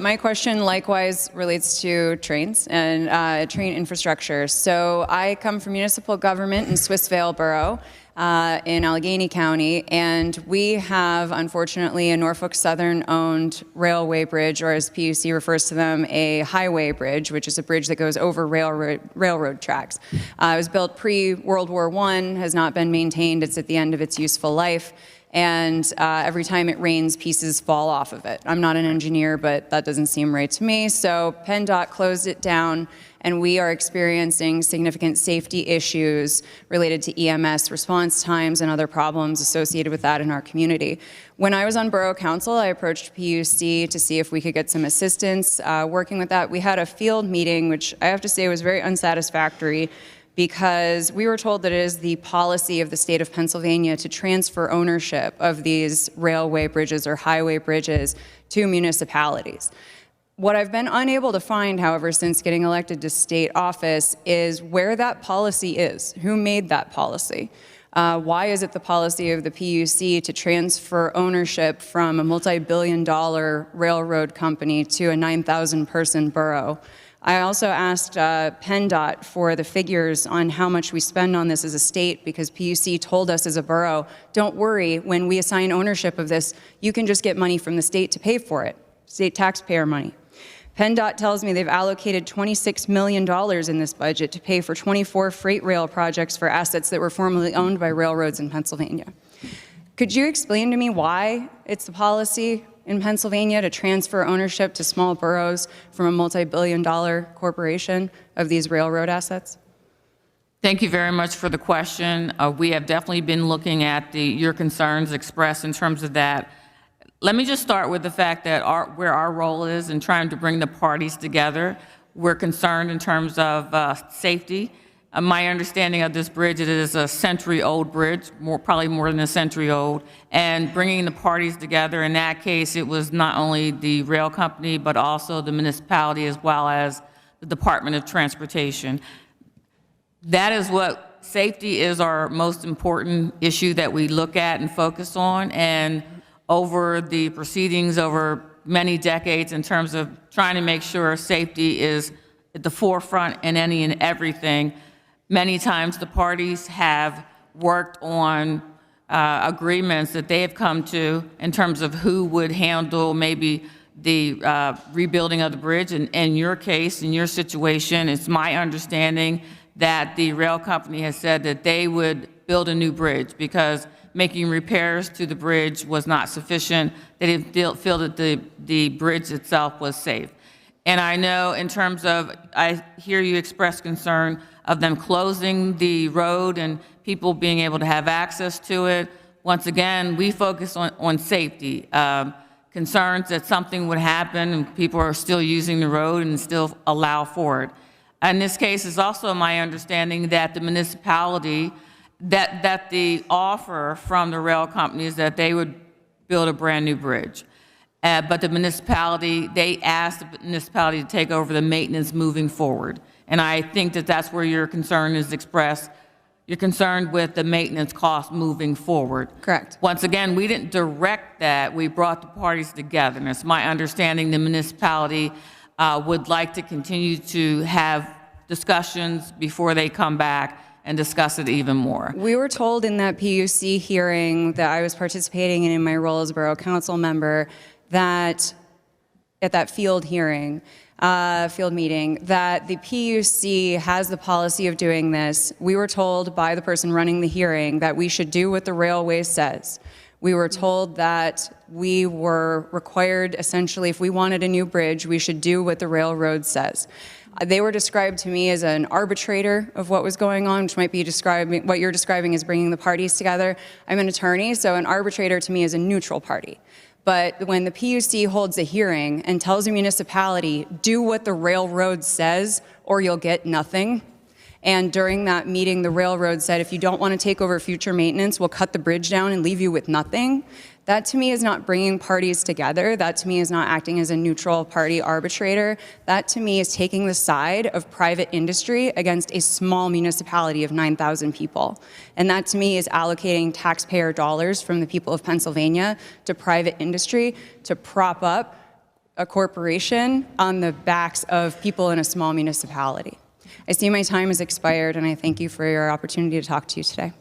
My question likewise relates to trains and train infrastructure. So I come from municipal government in Swissvale Borough in Allegheny County, and we have, unfortunately, a Norfolk Southern-owned railway bridge, or as PUC refers to them, a highway bridge, which is a bridge that goes over railroad tracks. It was built pre-World War I, has not been maintained. It's at the end of its useful life. And every time it rains, pieces fall off of it. I'm not an engineer, but that doesn't seem right to me. So PennDOT closed it down, and we are experiencing significant safety issues related to EMS response times and other problems associated with that in our community. When I was on Borough Council, I approached PUC to see if we could get some assistance working with that. We had a field meeting, which I have to say was very unsatisfactory, because we were told that it is the policy of the state of Pennsylvania to transfer ownership of these railway bridges or highway bridges to municipalities. What I've been unable to find, however, since getting elected to state office is where that policy is. Who made that policy? Why is it the policy of the PUC to transfer ownership from a multi-billion-dollar railroad company to a 9,000-person borough? I also asked PennDOT for the figures on how much we spend on this as a state, because PUC told us as a borough, don't worry, when we assign ownership of this, you can just get money from the state to pay for it, state taxpayer money. PennDOT tells me they've allocated $26 million in this budget to pay for 24 freight rail projects for assets that were formerly owned by railroads in Pennsylvania. Could you explain to me why it's the policy in Pennsylvania to transfer ownership to small boroughs from a multi-billion-dollar corporation of these railroad assets? Thank you very much for the question. We have definitely been looking at your concerns expressed in terms of that. Let me just start with the fact that where our role is in trying to bring the parties together. We're concerned in terms of safety. My understanding of this bridge, it is a century-old bridge, probably more than a century old, and bringing the parties together. In that case, it was not only the rail company, but also the municipality as well as the Department of Transportation. That is what safety is, our most important issue that we look at and focus on. And over the proceedings over many decades in terms of trying to make sure safety is at the forefront in any and everything, many times the parties have worked on agreements that they have come to in terms of who would handle maybe the rebuilding of the bridge. And in your case, in your situation, it's my understanding that the rail company has said that they would build a new bridge because making repairs to the bridge was not sufficient. They didn't feel that the bridge itself was safe. And I know in terms of, I hear you express concern of them closing the road and people being able to have access to it. Once again, we focus on safety. Concerns that something would happen and people are still using the road and still allow for it. In this case, it's also my understanding that the municipality, that the offer from the rail company is that they would build a brand new bridge. But the municipality, they asked the municipality to take over the maintenance moving forward. And I think that that's where your concern is expressed. You're concerned with the maintenance cost moving forward. Correct. Once again, we didn't direct that. We brought the parties together. And it's my understanding the municipality would like to continue to have discussions before they come back and discuss it even more. We were told in that PUC hearing that I was participating in my role as a Borough Council member that at that field hearing, field meeting, that the PUC has the policy of doing this. We were told by the person running the hearing that we should do what the railway says. We were told that we were required, essentially, if we wanted a new bridge, we should do what the railroad says. They were described to me as an arbitrator of what was going on, which might be describing what you're describing as bringing the parties together. I'm an attorney, so an arbitrator to me is a neutral party. But when the PUC holds a hearing and tells a municipality, do what the railroad says or you'll get nothing, and during that meeting, the railroad said, if you don't want to take over future maintenance, we'll cut the bridge down and leave you with nothing. That to me is not bringing parties together. That to me is not acting as a neutral party arbitrator. That to me is taking the side of private industry against a small municipality of 9,000 people. And that to me is allocating taxpayer dollars from the people of Pennsylvania to private industry to prop up a corporation on the backs of people in a small municipality. I see my time has expired, and I thank you for your opportunity to talk to you today.